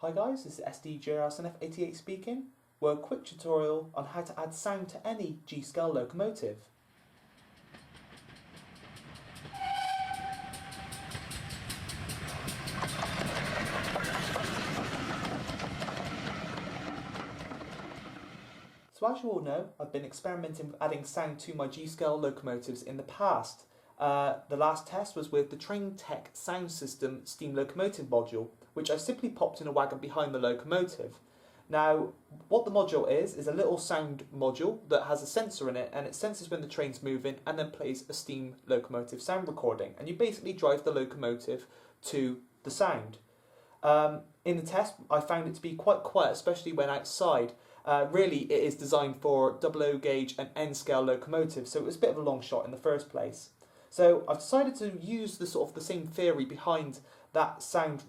Hi guys, this is SDJRSNF88 speaking. We're a quick tutorial on how to add sound to any G Scale locomotive. So as you all know, I've been experimenting with adding sound to my G Scale locomotives in the past. The last test was with the Train Tech Sound System Steam Locomotive module, which I simply popped in a wagon behind the locomotive. Now, what the module is a little sound module that has a sensor in it, and it senses when the train's moving and then plays a steam locomotive sound recording. And you basically drive the locomotive to the sound. In the test, I found it to be quite quiet, especially when outside. Really, it is designed for 00 gauge and N scale locomotives, so it was a bit of a long shot in the first place. So I've decided to use the same theory behind that sound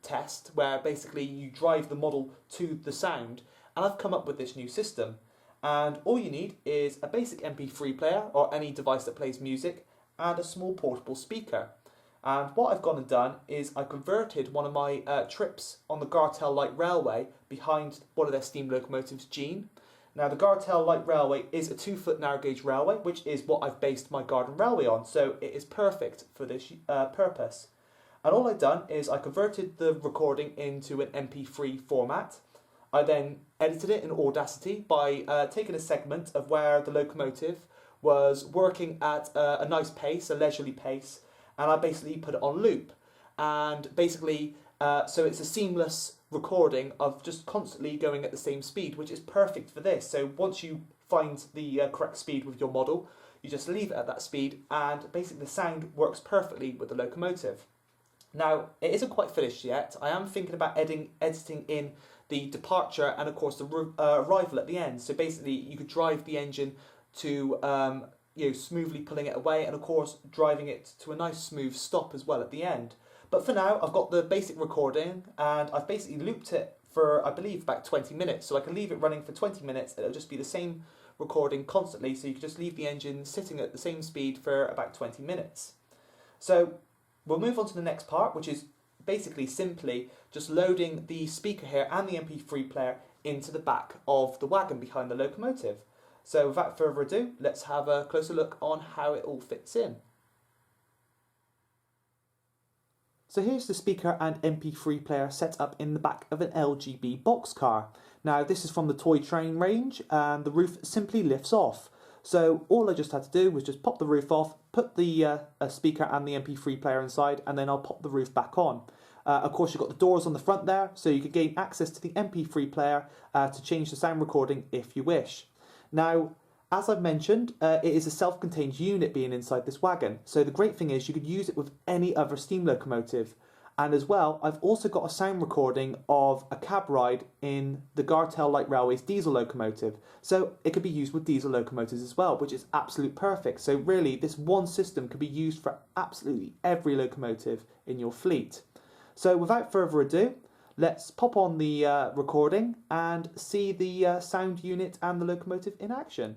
test, where basically you drive the model to the sound, and I've come up with this new system. And all you need is a basic MP3 player or any device that plays music and a small portable speaker. And what I've gone and done is I converted one of my trips on the Gartel Light Railway behind one of their steam locomotives, Gene. Now the Gartel Light Railway is a 2-foot narrow gauge railway, which is what I've based my garden railway on, so it is perfect for this purpose. And all I've done is I converted the recording into an MP3 format. I then edited it in Audacity by taking a segment of where the locomotive was working at a nice pace, a leisurely pace, and I basically put it on loop. And basically, so it's a seamless recording of just constantly going at the same speed, which is perfect for this. So once you find the correct speed with your model, you just leave it at that speed, and basically the sound works perfectly with the locomotive. Now, it isn't quite finished yet. I am thinking about editing in the departure and of course the arrival at the end. So basically you could drive the engine to smoothly pulling it away, and of course driving it to a nice smooth stop as well at the end. But for now, I've got the basic recording, and I've basically looped it for, I believe, about 20 minutes. So I can leave it running for 20 minutes. It'll just be the same recording constantly, so you can just leave the engine sitting at the same speed for about 20 minutes. So we'll move on to the next part, which is basically simply just loading the speaker here and the MP3 player into the back of the wagon behind the locomotive. So without further ado, let's have a closer look on how it all fits in. So here's the speaker and MP3 player set up in the back of an LGB boxcar. Now this is from the toy train range, and the roof simply lifts off. So all I just had to do was just pop the roof off, put the speaker and the MP3 player inside, and then I'll pop the roof back on. Of course, you've got the doors on the front there, so you can gain access to the MP3 player to change the sound recording if you wish. Now, as I've mentioned, it is a self-contained unit being inside this wagon, so the great thing is you could use it with any other steam locomotive. And as well, I've also got a sound recording of a cab ride in the Gartel Light Railway's diesel locomotive, so it could be used with diesel locomotives as well, which is absolute perfect. So really, this one system could be used for absolutely every locomotive in your fleet. So without further ado, let's pop on the recording and see the sound unit and the locomotive in action.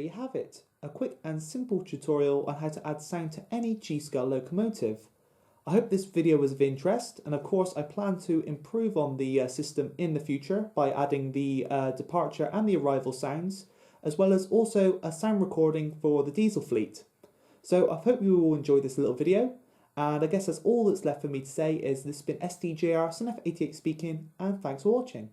you have it, a quick and simple tutorial on how to add sound to any G Scale locomotive. I hope this video was of interest, and of course I plan to improve on the system in the future by adding the departure and the arrival sounds, as well as also a sound recording for the diesel fleet. So I hope you all enjoyed this little video, and I guess that's all that's left for me to say is this has been SDJR Son F88 speaking, and thanks for watching.